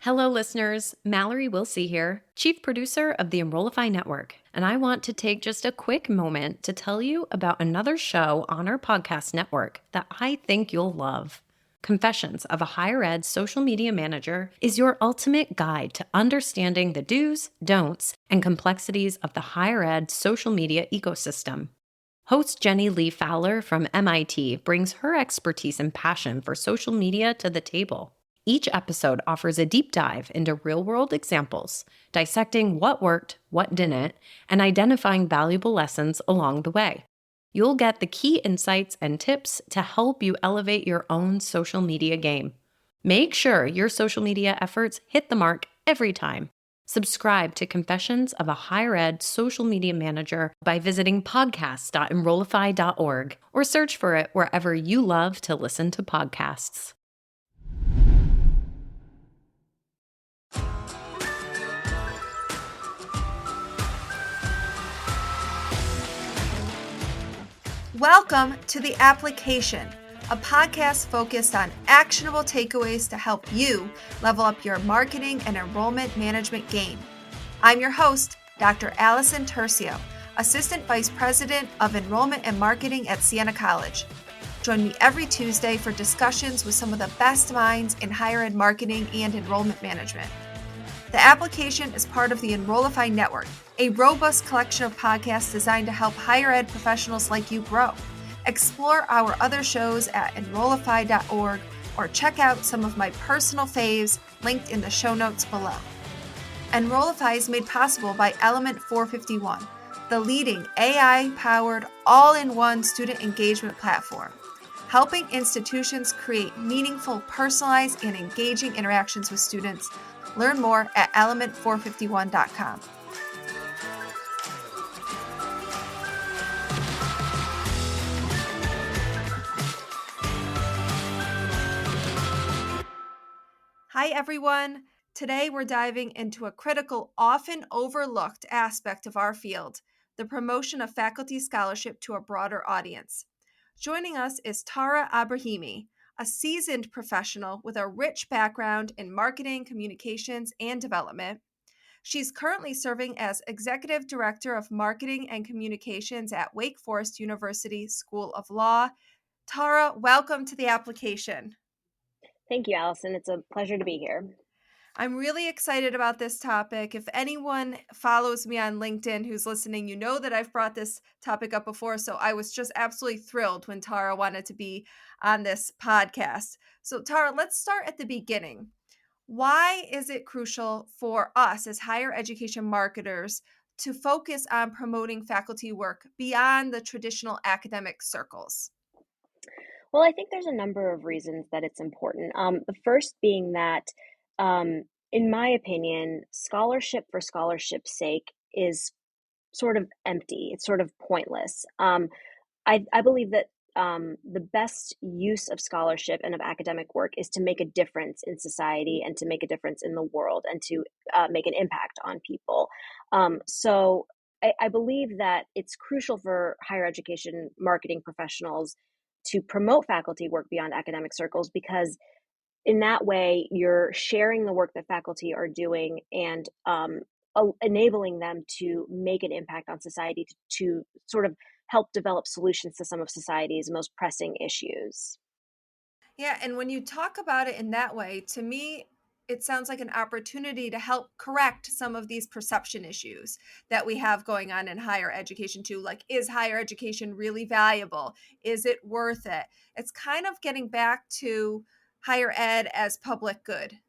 Hello, listeners. Mallory Wilsey here, Chief Producer of the Enrollify Network, and I want to take just a quick moment to tell you about another show on our podcast network that I think you'll love. Confessions of a Higher Ed Social Media Manager is your ultimate guide to understanding the do's, don'ts, and complexities of the higher ed social media ecosystem. Host Jenny Lee Fowler from MIT brings her expertise and passion for social media to the table. Each episode offers a deep dive into real-world examples, dissecting what worked, what didn't, and identifying valuable lessons along the way. You'll get the key insights and tips to help you elevate your own social media game. Make sure your social media efforts hit the mark every time. Subscribe to Confessions of a Higher Ed Social Media Manager by visiting podcast.enrollify.org or search for it wherever you love to listen to podcasts. Welcome to The Application, a podcast focused on actionable takeaways to help you level up your marketing and enrollment management game. I'm your host, Dr. Allison Turcio, Assistant Vice President of Enrollment and Marketing at Siena College. Join me every Tuesday for discussions with some of the best minds in higher ed marketing and enrollment management. The Application is part of the Enrollify Network, a robust collection of podcasts designed to help higher ed professionals like you grow. Explore our other shows at enrollify.org or check out some of my personal faves linked in the show notes below. Enrollify is made possible by Element 451, the leading AI-powered all-in-one student engagement platform, helping institutions create meaningful, personalized, and engaging interactions with students. Learn more at element451.com. Hi, everyone. Today, we're diving into a critical, often overlooked aspect of our field, the promotion of faculty scholarship to a broader audience. Joining us is Tara Ebrahimi, a seasoned professional with a rich background in marketing, communications, and development. She's currently serving as Executive Director of Marketing and Communications at Wake Forest University School of Law. Tara, welcome to The Application. Thank you, Allison. It's a pleasure to be here. I'm really excited about this topic. If anyone follows me on LinkedIn who's listening, you know that I've brought this topic up before, so I was just absolutely thrilled when Tara wanted to be on this podcast. So Tara, let's start at the beginning. Why is it crucial for us as higher education marketers to focus on promoting faculty work beyond the traditional academic circles? Well, I think there's a number of reasons that it's important. The first being that, in my opinion, scholarship for scholarship's sake is sort of empty. It's sort of pointless. I believe that the best use of scholarship and of academic work is to make a difference in society and to make a difference in the world and to make an impact on people. So I believe that it's crucial for higher education marketing professionals to promote faculty work beyond academic circles, because in that way you're sharing the work that faculty are doing and enabling them to make an impact on society to sort of help develop solutions to some of society's most pressing issues. Yeah, and when you talk about it in that way, to me, it sounds like an opportunity to help correct some of these perception issues that we have going on in higher education too. Like, is higher education really valuable? Is it worth it? It's kind of getting back to higher ed as public good.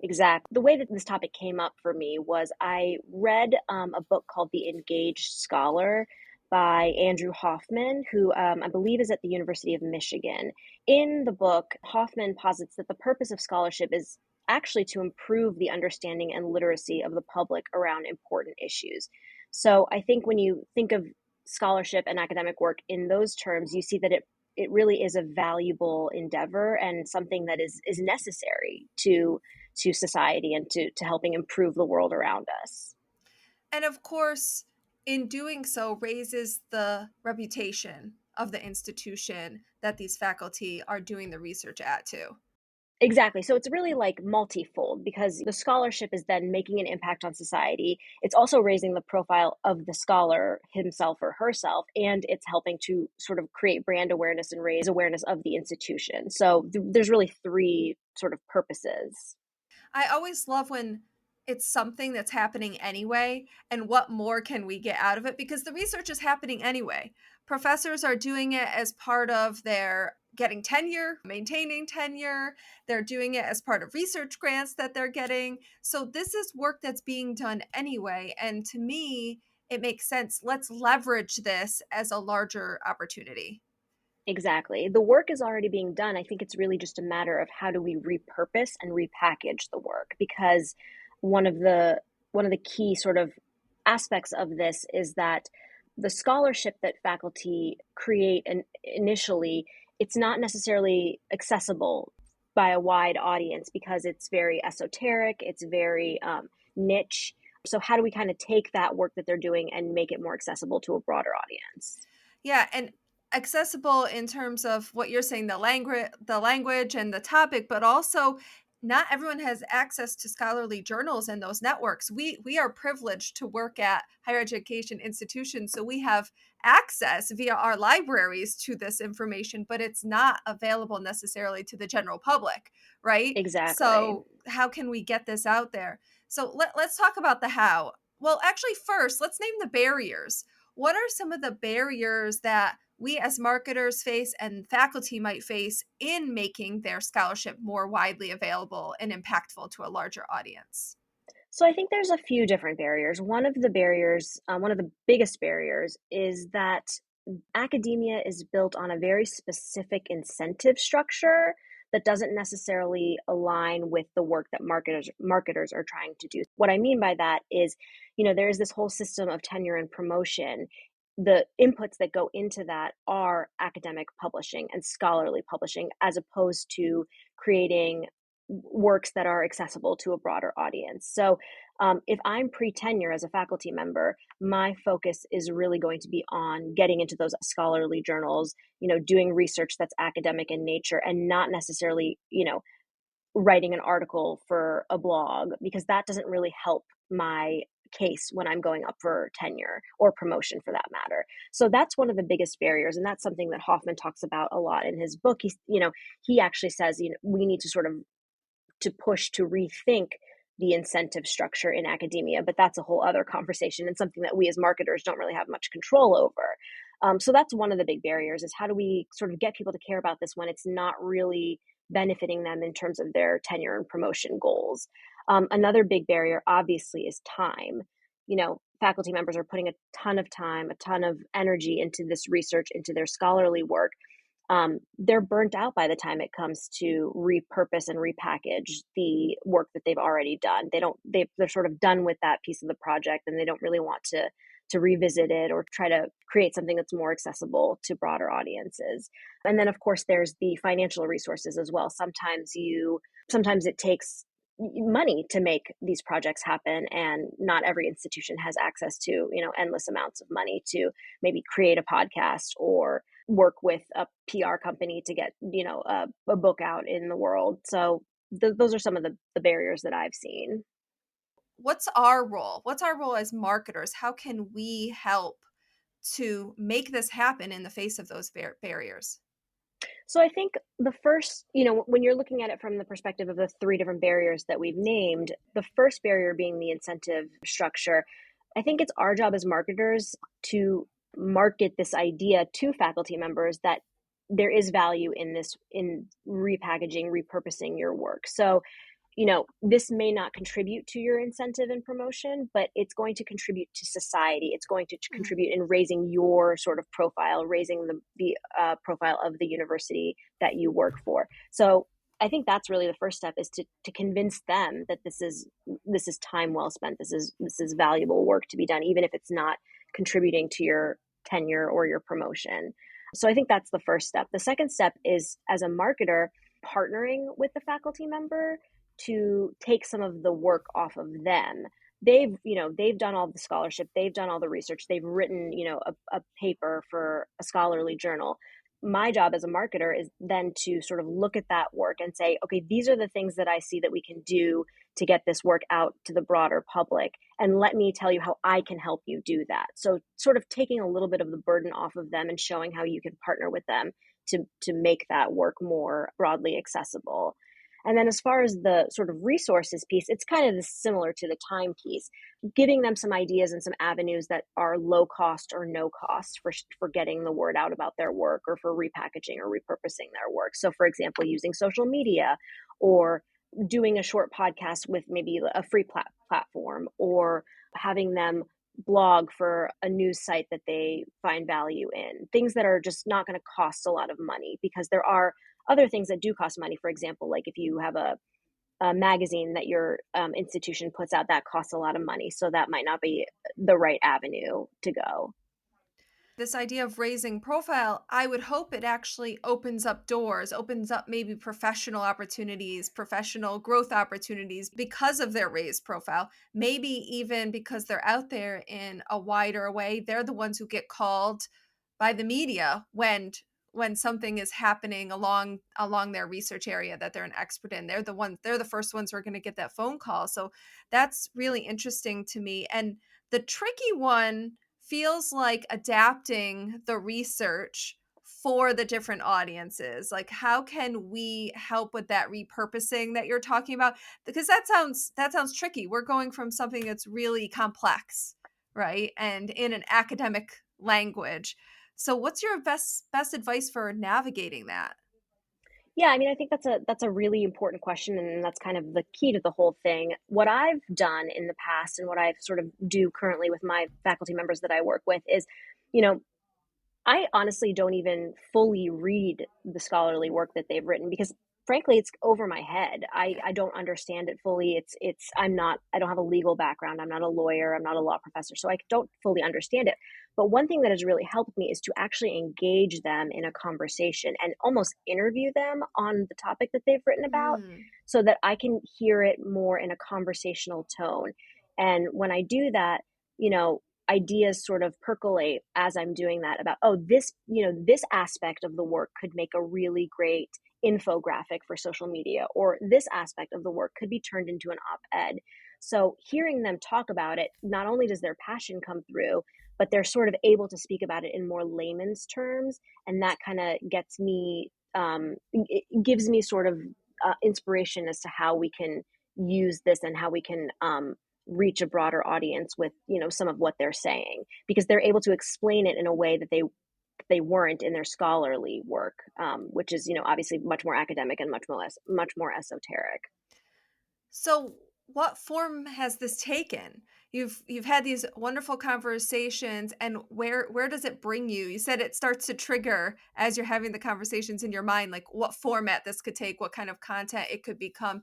Exactly. The way that this topic came up for me was I read a book called The Engaged Scholar by Andrew Hoffman, who I believe is at the University of Michigan. In the book, Hoffman posits that the purpose of scholarship is actually to improve the understanding and literacy of the public around important issues. So I think when you think of scholarship and academic work in those terms, you see that it really is a valuable endeavor and something that is necessary to society and to helping improve the world around us. And of course, in doing so, raises the reputation of the institution that these faculty are doing the research at too. Exactly. So it's really like multifold because the scholarship is then making an impact on society. It's also raising the profile of the scholar himself or herself, and it's helping to sort of create brand awareness and raise awareness of the institution. So there's really three sort of purposes. I always love when it's something that's happening anyway, and what more can we get out of it? Because the research is happening anyway. Professors are doing it as part of their getting tenure, maintaining tenure. They're doing it as part of research grants that they're getting. So this is work that's being done anyway. And to me, it makes sense. Let's leverage this as a larger opportunity. Exactly. The work is already being done. I think it's really just a matter of how do we repurpose and repackage the work, because one of the one of the key sort of aspects of this is that the scholarship that faculty create and initially, it's not necessarily accessible by a wide audience because it's very esoteric, it's very niche. So how do we kind of take that work that they're doing and make it more accessible to a broader audience? Yeah, and accessible in terms of what you're saying, the language and the topic, but also not everyone has access to scholarly journals and those networks. We are privileged to work at higher education institutions, so we have access via our libraries to this information, but it's not available necessarily to the general public, right? Exactly. So how can we get this out there? So let's talk about the how. Well, actually, first, let's name the barriers. What are some of the barriers that we as marketers face and faculty might face in making their scholarship more widely available and impactful to a larger audience? So I think there's a few different barriers. One of the barriers, one of the biggest barriers, is that academia is built on a very specific incentive structure that doesn't necessarily align with the work that marketers are trying to do. What I mean by that is, there's this whole system of tenure and promotion. The inputs that go into that are academic publishing and scholarly publishing, as opposed to creating works that are accessible to a broader audience. So, if I'm pre tenure as a faculty member, my focus is really going to be on getting into those scholarly journals, doing research that's academic in nature and not necessarily, writing an article for a blog, because that doesn't really help my case when I'm going up for tenure or promotion for that matter. So that's one of the biggest barriers. And that's something that Hoffman talks about a lot in his book. He actually says, we need to sort of to push to rethink the incentive structure in academia, but that's a whole other conversation and something that we as marketers don't really have much control over. So that's one of the big barriers, is how do we sort of get people to care about this when it's not really benefiting them in terms of their tenure and promotion goals. Another big barrier, obviously, is time. Faculty members are putting a ton of time, a ton of energy into this research, into their scholarly work. They're burnt out by the time it comes to repurpose and repackage the work that they've already done. They're sort of done with that piece of the project, and they don't really want to revisit it or try to create something that's more accessible to broader audiences. And then of course there's the financial resources as well. Sometimes it takes money to make these projects happen, and not every institution has access to, endless amounts of money to maybe create a podcast or work with a PR company to get, a book out in the world. So those are some of the barriers that I've seen. What's our role? What's our role as marketers? How can we help to make this happen in the face of those barriers? So I think the first, when you're looking at it from the perspective of the three different barriers that we've named, the first barrier being the incentive structure, I think it's our job as marketers to market this idea to faculty members that there is value in this, in repackaging, repurposing your work. So this may not contribute to your incentive and promotion, but it's going to contribute to society. It's going to contribute in raising your sort of profile, raising the profile of the university that you work for. So I think that's really the first step, is to convince them that this is time well spent. This is valuable work to be done, even if it's not contributing to your tenure or your promotion. So I think that's the first step. The second step is, as a marketer, partnering with the faculty member to take some of the work off of them. They've done all the scholarship, they've done all the research, they've written, a paper for a scholarly journal. my job as a marketer is then to sort of look at that work and say, okay, these are the things that I see that we can do to get this work out to the broader public. And let me tell you how I can help you do that. So sort of taking a little bit of the burden off of them and showing how you can partner with them to make that work more broadly accessible. And then as far as the sort of resources piece, it's kind of similar to the time piece, giving them some ideas and some avenues that are low cost or no cost for getting the word out about their work or for repackaging or repurposing their work. So for example, using social media or doing a short podcast with maybe a free platform, or having them blog for a news site that they find value in, things that are just not going to cost a lot of money, because there are other things that do cost money. For example, like if you have a magazine that your institution puts out, that costs a lot of money. So that might not be the right avenue to go. This idea of raising profile, I would hope it actually opens up doors, opens up maybe professional opportunities, professional growth opportunities because of their raised profile. Maybe even because they're out there in a wider way. They're the ones who get called by the media when something is happening along their research area that they're an expert in. They're the first ones who are going to get that phone call. So that's really interesting to me. And the tricky one feels like adapting the research for the different audiences. Like, how can we help with that repurposing that you're talking about? Because that sounds tricky. We're going from something that's really complex, right? And in an academic language. So what's your best advice for navigating that? Yeah, I mean, I think that's a really important question, and that's kind of the key to the whole thing. What I've done in the past and what I've sort of do currently with my faculty members that I work with is, you know, I honestly don't even fully read the scholarly work that they've written, because frankly, it's over my head. Yeah. I don't understand it fully. I don't have a legal background. I'm not a lawyer. I'm not a law professor. So I don't fully understand it. But one thing that has really helped me is to actually engage them in a conversation and almost interview them on the topic that they've written about, Hmm. so that I can hear it more in a conversational tone. And when I do that, you know, ideas sort of percolate as I'm doing that about, oh, this aspect of the work could make a really great infographic for social media, or this aspect of the work could be turned into an op-ed. So hearing them talk about it, not only does their passion come through, but they're sort of able to speak about it in more layman's terms. And that kind of gets me, it gives me sort of inspiration as to how we can use this and how we can reach a broader audience with, some of what they're saying, because they're able to explain it in a way that they weren't in their scholarly work, which is, obviously much more academic and much more esoteric. So what form has this taken? You've had these wonderful conversations, and where does it bring you? You said it starts to trigger as you're having the conversations in your mind, like what format this could take, what kind of content it could become.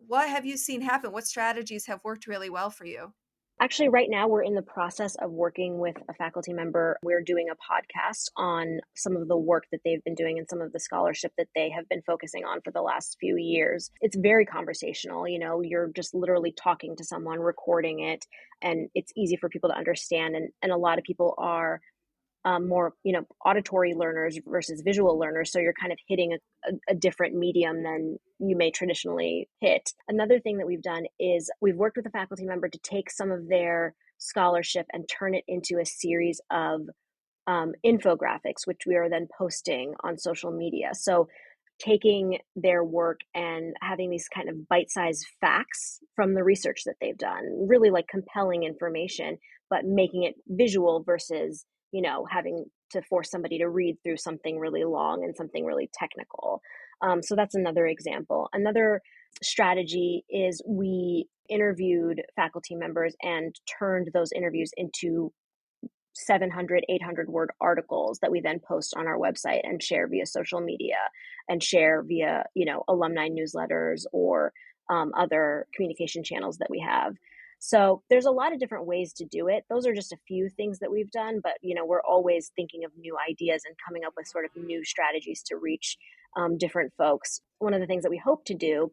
What have you seen happen? What strategies have worked really well for you? Actually, right now we're in the process of working with a faculty member. We're doing a podcast on some of the work that they've been doing and some of the scholarship that they have been focusing on for the last few years. It's very conversational. You're just literally talking to someone, recording it, and it's easy for people to understand. And a lot of people are more, auditory learners versus visual learners. So you're kind of hitting a different medium than you may traditionally hit. Another thing that we've done is we've worked with a faculty member to take some of their scholarship and turn it into a series of infographics, which we are then posting on social media. So taking their work and having these kind of bite-sized facts from the research that they've done, really like compelling information, but making it visual versus, having to force somebody to read through something really long and something really technical. So that's another example. Another strategy is we interviewed faculty members and turned those interviews into 700, 800 word articles that we then post on our website and share via social media and share via, alumni newsletters or other communication channels that we have. So there's a lot of different ways to do it. Those are just a few things that we've done, but we're always thinking of new ideas and coming up with sort of new strategies to reach different folks. One of the things that we hope to do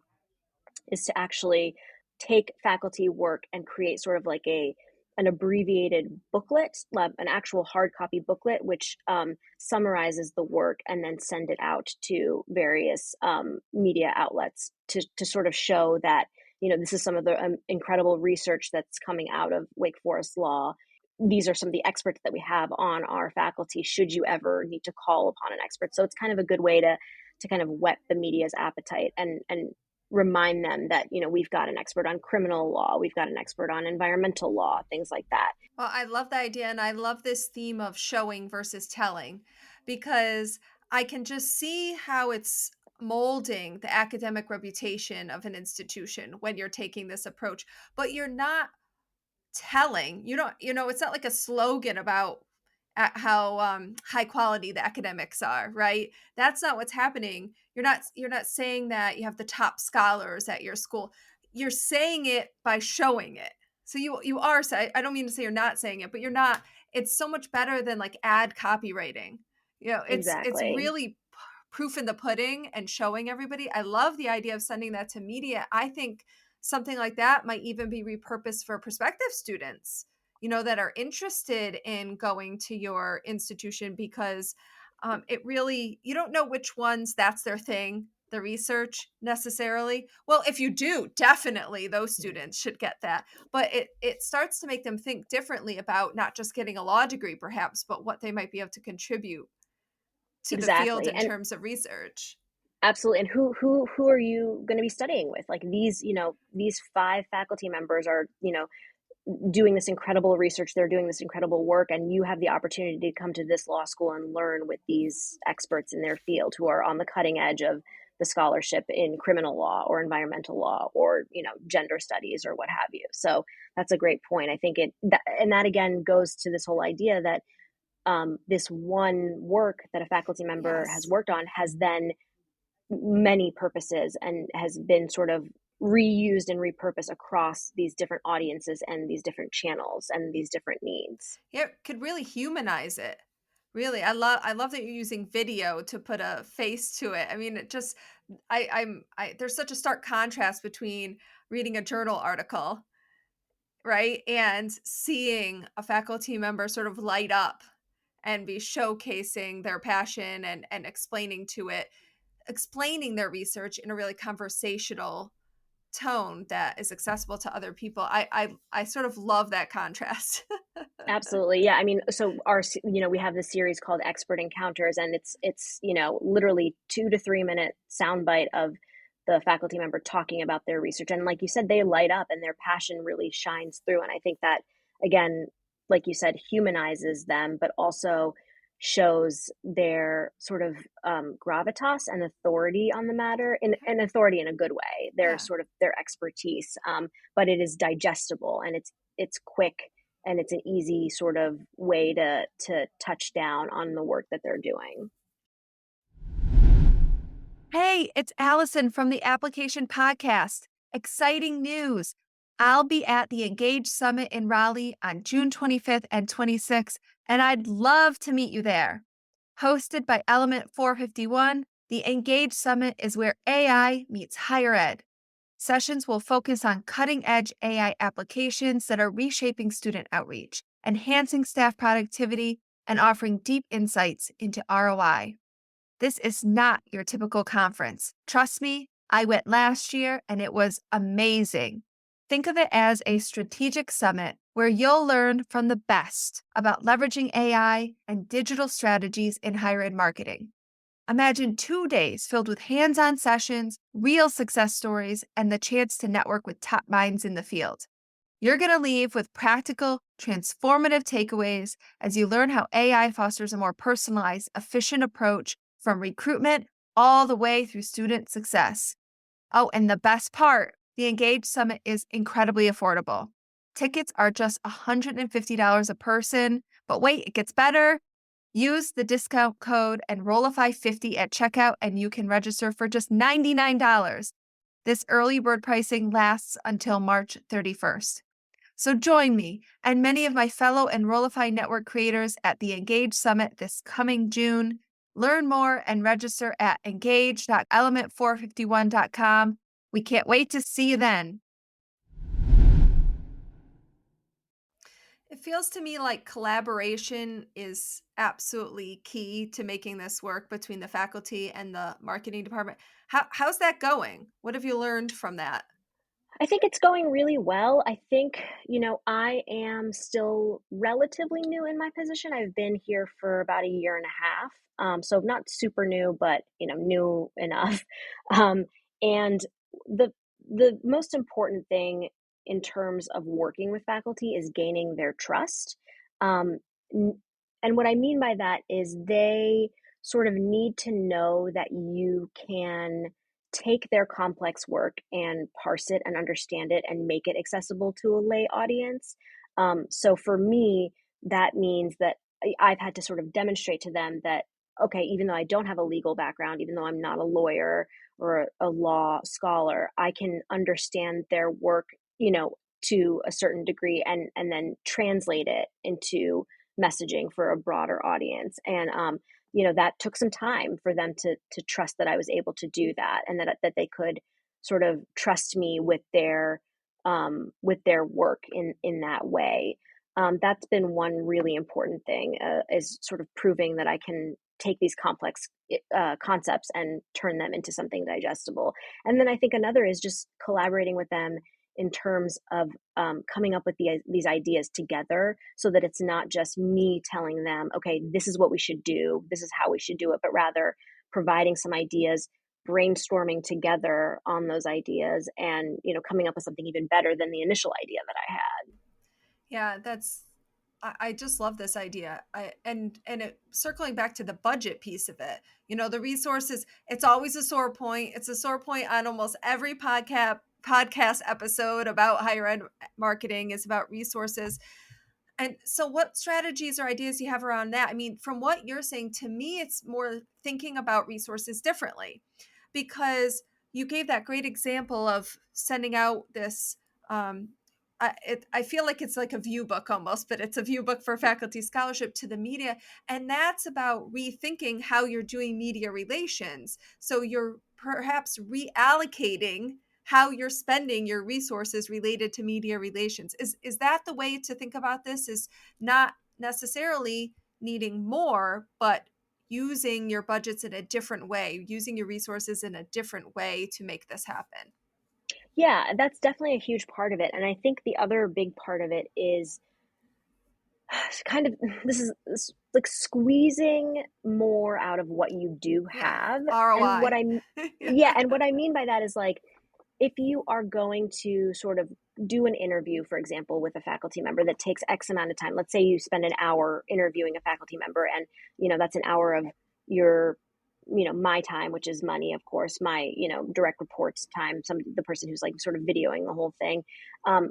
is to actually take faculty work and create sort of like a an abbreviated booklet, an actual hard copy booklet, which summarizes the work and then send it out to various media outlets to sort of show that, this is some of the incredible research that's coming out of Wake Forest Law. These are some of the experts that we have on our faculty, should you ever need to call upon an expert. So it's kind of a good way to kind of whet the media's appetite and remind them that, we've got an expert on criminal law, we've got an expert on environmental law, things like that. Well, I love the idea, and I love this theme of showing versus telling, because I can just see how it's molding the academic reputation of an institution when you're taking this approach, but you're not telling. You don't, it's not like a slogan about how high quality the academics are, right? That's not what's happening. You're not saying that you have the top scholars at your school. You're saying it by showing it. So you are. I don't mean to say you're not saying it, but you're not. It's so much better than like ad copywriting. It's Exactly. really proof in the pudding and showing everybody. I love the idea of sending that to media. I think something like that might even be repurposed for prospective students, that are interested in going to your institution, because it really, you don't know which ones that's their thing, the research necessarily. Well, if you do, definitely those students should get that. But it starts to make them think differently about not just getting a law degree, perhaps, but what they might be able to contribute to the field Exactly. in And terms of research. absolutely. And who are you going to be studying with? Like these 5 faculty members are, doing this incredible research, they're doing this incredible work, and you have the opportunity to come to this law school and learn with these experts in their field who are on the cutting edge of the scholarship in criminal law or environmental law or, gender studies or what have you. So that's a great point. I think that again goes to this whole idea that this one work that a faculty member has Yes. worked on has then many purposes and has been sort of reused and repurposed across these different audiences and these different channels and these different needs. Yeah, it could really humanize it. Really, I love that you're using video to put a face to it. I mean, it just there's such a stark contrast between reading a journal article, right, and seeing a faculty member sort of light up and be showcasing their passion and explaining their research in a really conversational tone that is accessible to other people. I sort of love that contrast. Absolutely. Yeah. I mean, so we have this series called Expert Encounters, and it's, literally 2 to 3 minute soundbite of the faculty member talking about their research. And like you said, they light up and their passion really shines through. And I think that, again, like you said, humanizes them, but also shows their sort of gravitas and authority on the matter, and authority in a good way, their Yeah. sort of their expertise. But it is digestible and it's quick and it's an easy sort of way to touch down on the work that they're doing. Hey, it's Allison from the Application Podcast. Exciting news. I'll be at the Engage Summit in Raleigh on June 25th and 26th, and I'd love to meet you there. Hosted by Element 451, the Engage Summit is where AI meets higher ed. Sessions will focus on cutting edge AI applications that are reshaping student outreach, enhancing staff productivity, and offering deep insights into ROI. This is not your typical conference. Trust me, I went last year and it was amazing. Think of it as a strategic summit where you'll learn from the best about leveraging AI and digital strategies in higher ed marketing. Imagine 2 days filled with hands on sessions, real success stories, and the chance to network with top minds in the field. You're going to leave with practical, transformative takeaways as you learn how AI fosters a more personalized, efficient approach from recruitment all the way through student success. Oh, and the best part, the Engage Summit is incredibly affordable. Tickets are just $150 a person, but wait, it gets better. Use the discount code Enrollify50 at checkout and you can register for just $99. This early bird pricing lasts until March 31st. So join me and many of my fellow Enrollify Network creators at the Engage Summit this coming June. Learn more and register at engage.element451.com. We can't wait to see you then. It feels to me like collaboration is absolutely key to making this work between the faculty and the marketing department. How's that going? What have you learned from that? I think it's going really well. I think, I am still relatively new in my position. I've been here for about a year and a half. So not super new, but new enough. Um, and the the most important thing in terms of working with faculty is gaining their trust. Um, n- and what I mean by that is they sort of need to know that you can take their complex work and parse it and understand it and make it accessible to a lay audience. So for me, that means that I've had to sort of demonstrate to them that, okay, even though I don't have a legal background, even though I'm not a lawyer or a law scholar, I can understand their work, to a certain degree and then translate it into messaging for a broader audience. And that took some time for them to trust that I was able to do that, and that they could sort of trust me with their work in that way. That's been one really important thing, is sort of proving that I can take these complex concepts and turn them into something digestible. And then I think another is just collaborating with them in terms of coming up with these ideas together, so that it's not just me telling them, okay, this is what we should do, this is how we should do it, but rather providing some ideas, brainstorming together on those ideas, and coming up with something even better than the initial idea that I had. Yeah, I just love this idea. Circling back to the budget piece of it, the resources, it's always a sore point. It's a sore point on almost every podcast episode about higher ed marketing is about resources. And so what strategies or ideas do you have around that? I mean, from what you're saying, to me, it's more thinking about resources differently, because you gave that great example of sending out this. I feel like it's like a view book almost, but it's a view book for faculty scholarship to the media. And that's about rethinking how you're doing media relations. So you're perhaps reallocating how you're spending your resources related to media relations. Is that the way to think about this? Is not necessarily needing more, but using your budgets in a different way, using your resources in a different way to make this happen. Yeah, that's definitely a huge part of it. And I think the other big part of it is kind of this like squeezing more out of what you do Yeah. have. And ROI. Yeah. yeah, and what I mean by that is, like, if you are going to sort of do an interview, for example, with a faculty member that takes X amount of time, let's say you spend an hour interviewing a faculty member, and that's an hour of your my time, which is money, of course, my direct reports time, the person who's like sort of videoing the whole thing. um,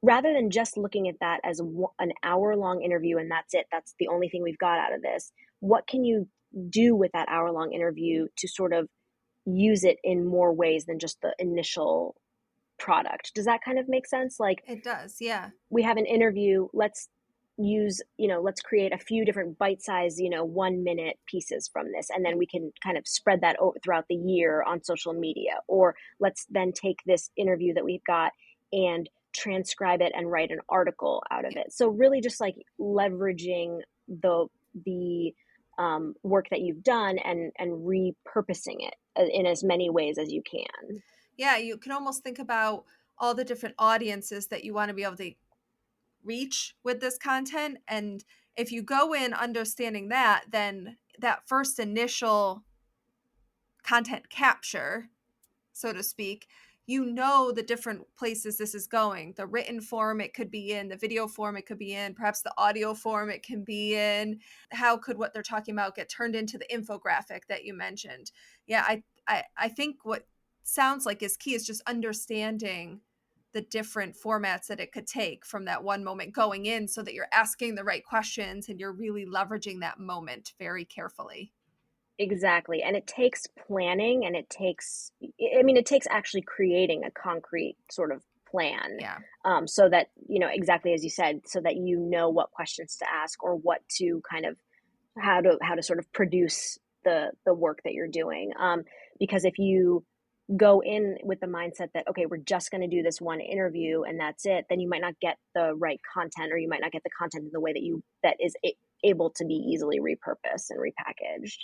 Rather than just looking at that as an hour long interview and that's it, that's the only thing we've got out of this, what can you do with that hour long interview to sort of use it in more ways than just the initial product? Does that kind of make sense? Like, It does. Yeah. we have an interview, let's create a few different bite-sized 1 minute pieces from this, and then we can kind of spread that throughout the year on social media. Or let's then take this interview that we've got and transcribe it and write an article out of it. So really just like leveraging the work that you've done and repurposing it in as many ways as you can. Yeah. You can almost think about all the different audiences that you want to be able to reach with this content. And if you go in understanding that, then that first initial content capture, so to speak, the different places this is going. The written form it could be in, the video form it could be in, perhaps the audio form it can be in. How could what they're talking about get turned into the infographic that you mentioned? Yeah, I think what sounds like is key is just understanding the different formats that it could take from that one moment going in, so that you're asking the right questions and you're really leveraging that moment very carefully. Exactly. And it takes planning, and it takes actually creating a concrete sort of plan. Yeah. So that, exactly as you said, so that you know what questions to ask, or what to kind of, how to sort of produce the work that you're doing. Because if you go in with the mindset that, okay, we're just going to do this one interview and that's it, then you might not get the right content, or you might not get the content in the way that is able to be easily repurposed and repackaged.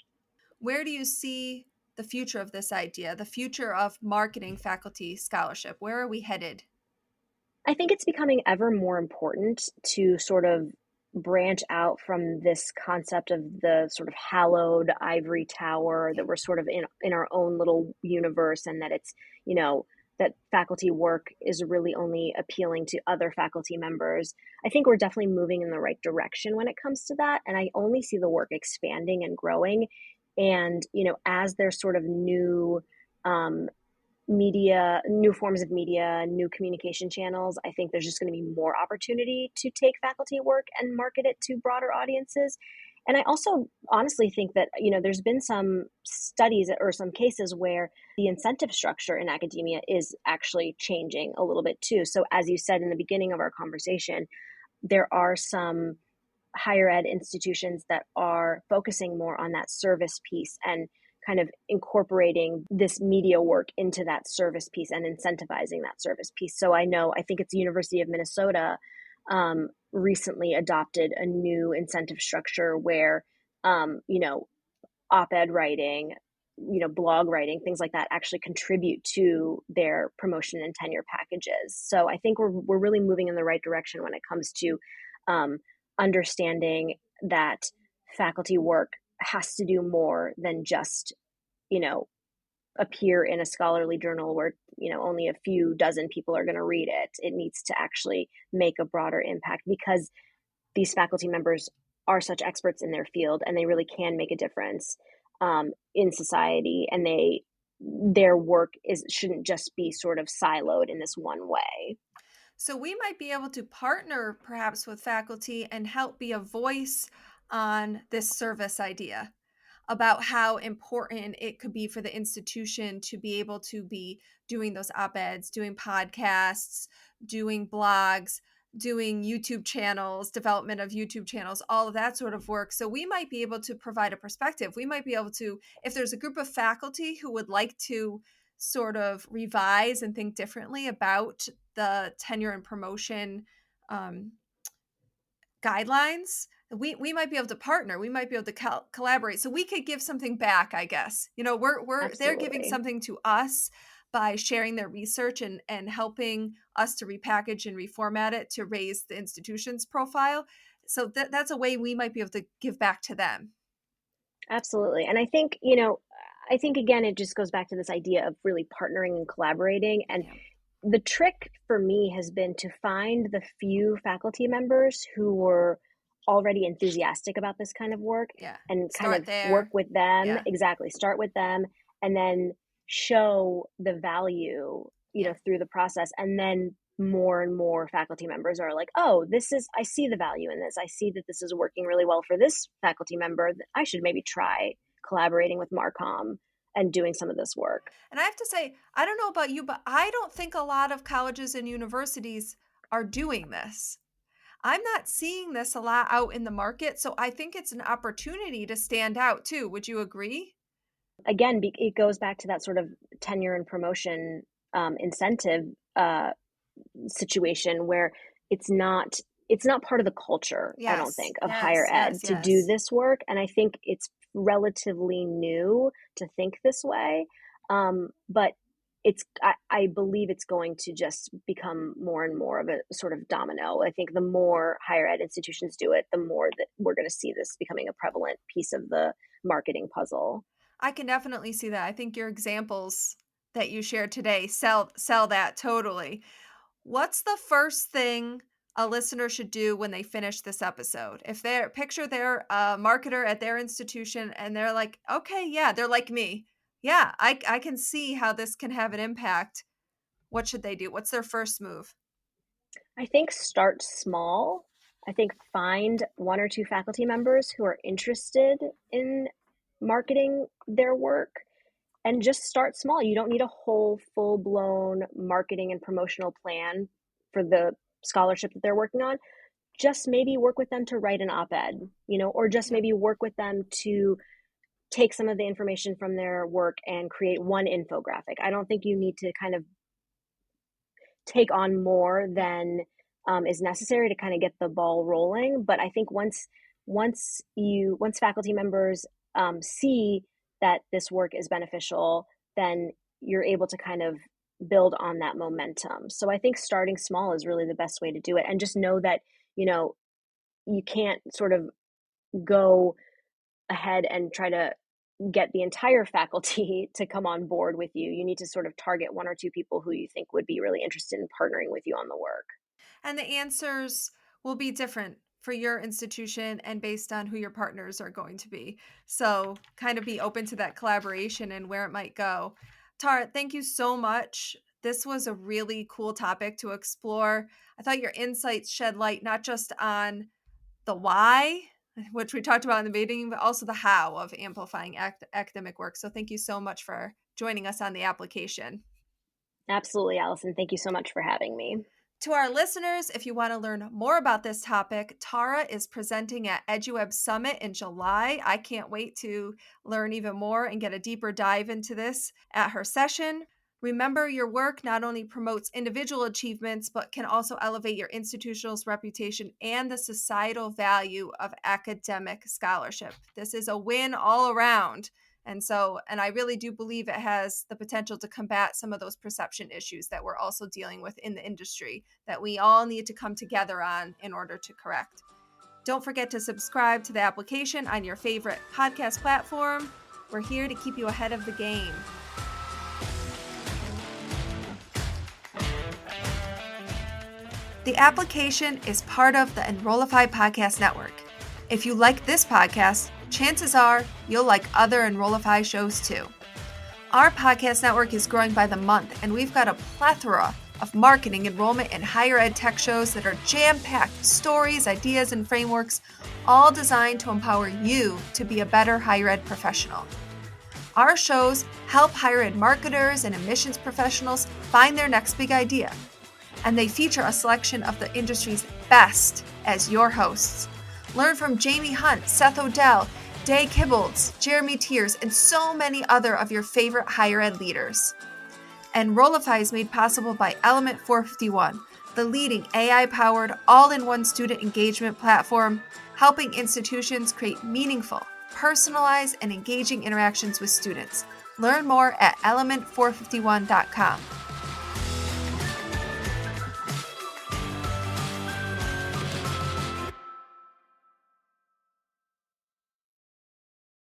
Where do you see the future of this idea, the future of marketing faculty scholarship? Where are we headed? I think it's becoming ever more important to sort of branch out from this concept of the sort of hallowed ivory tower, that we're sort of in our own little universe, and that it's, that faculty work is really only appealing to other faculty members. I think we're definitely moving in the right direction when it comes to that. And I only see the work expanding and growing. And, as there's sort of new new forms of media, new communication channels, I think there's just going to be more opportunity to take faculty work and market it to broader audiences. And I also honestly think that, there's been some studies or some cases where the incentive structure in academia is actually changing a little bit too. So as you said in the beginning of our conversation, there are some higher ed institutions that are focusing more on that service piece and kind of incorporating this media work into that service piece and incentivizing that service piece. So I think it's the University of Minnesota recently adopted a new incentive structure where, op-ed writing, blog writing, things like that actually contribute to their promotion and tenure packages. So I think we're really moving in the right direction when it comes to understanding that faculty work has to do more than just, appear in a scholarly journal where, only a few dozen people are going to read it. It needs to actually make a broader impact, because these faculty members are such experts in their field, and they really can make a difference in society. And their work shouldn't just be sort of siloed in this one way. So we might be able to partner perhaps with faculty and help be a voice on this service idea about how important it could be for the institution to be able to be doing those op-eds, doing podcasts, doing blogs, doing YouTube channels, development of YouTube channels, all of that sort of work. So we might be able to provide a perspective. We might be able to, if there's a group of faculty who would like to sort of revise and think differently about the tenure and promotion guidelines, we might be able to partner. We might be able to collaborate, so we could give something back, I guess. They're giving something to us by sharing their research and helping us to repackage and reformat it to raise the institution's profile. So that's a way we might be able to give back to them. Absolutely. And I think, again, it just goes back to this idea of really partnering and collaborating. And the trick for me has been to find the few faculty members who were already enthusiastic about this kind of work and kind of work with them. Yeah. Exactly. Start with them and then show the value, through the process. And then more and more faculty members are like, oh, I see the value in this. I see that this is working really well for this faculty member. I should maybe try collaborating with Marcom and doing some of this work. And I have to say, I don't know about you, but I don't think a lot of colleges and universities are doing this. I'm not seeing this a lot out in the market. So I think it's an opportunity to stand out too. Would you agree? Again, it goes back to that sort of tenure and promotion incentive situation where it's not part of the culture, I don't think, of higher ed to do this work. And I think it's relatively new to think this way. But I believe it's going to just become more and more of a sort of domino. I think the more higher ed institutions do it, the more that we're going to see this becoming a prevalent piece of the marketing puzzle. I can definitely see that. I think your examples that you shared today sell that totally. What's the first thing a listener should do when they finish this episode? If they're a marketer at their institution and they're like, okay, yeah, they're like me. Yeah, I can see how this can have an impact. What should they do? What's their first move? I think start small. I think find one or two faculty members who are interested in marketing their work and just start small. You don't need a whole full-blown marketing and promotional plan for the scholarship that they're working on. Just maybe work with them to write an op-ed, or just maybe work with them to take some of the information from their work and create one infographic. I don't think you need to kind of take on more than is necessary to kind of get the ball rolling. But I think once faculty members see that this work is beneficial, then you're able to kind of build on that momentum. So I think starting small is really the best way to do it, and just know that you can't sort of go ahead and try to get the entire faculty to come on board with you. You need to sort of target one or two people who you think would be really interested in partnering with you on the work. And the answers will be different for your institution and based on who your partners are going to be. So kind of be open to that collaboration and where it might go. Tara, thank you so much. This was a really cool topic to explore. I thought your insights shed light not just on the why, which we talked about in the beginning, but also the how of amplifying academic work. So thank you so much for joining us on the application. Absolutely, Allison. Thank you so much for having me. To our listeners, if you want to learn more about this topic, Tara is presenting at EduWeb Summit in July. I can't wait to learn even more and get a deeper dive into this at her session. Remember, your work not only promotes individual achievements, but can also elevate your institutional's reputation and the societal value of academic scholarship. This is a win all around. And I really do believe it has the potential to combat some of those perception issues that we're also dealing with in the industry that we all need to come together on in order to correct. Don't forget to subscribe to the application on your favorite podcast platform. We're here to keep you ahead of the game. The application is part of the Enrollify Podcast Network. If you like this podcast, chances are you'll like other Enrollify shows too. Our podcast network is growing by the month, and we've got a plethora of marketing, enrollment, and higher ed tech shows that are jam-packed stories, ideas, and frameworks, all designed to empower you to be a better higher ed professional. Our shows help higher ed marketers and admissions professionals find their next big idea, and they feature a selection of the industry's best as your hosts. Learn from Jamie Hunt, Seth Odell, Day Kibbolds, Jeremy Tiers, and so many other of your favorite higher ed leaders. Enrollify is made possible by Element 451, the leading AI-powered all-in-one student engagement platform, helping institutions create meaningful, personalized, and engaging interactions with students. Learn more at element451.com.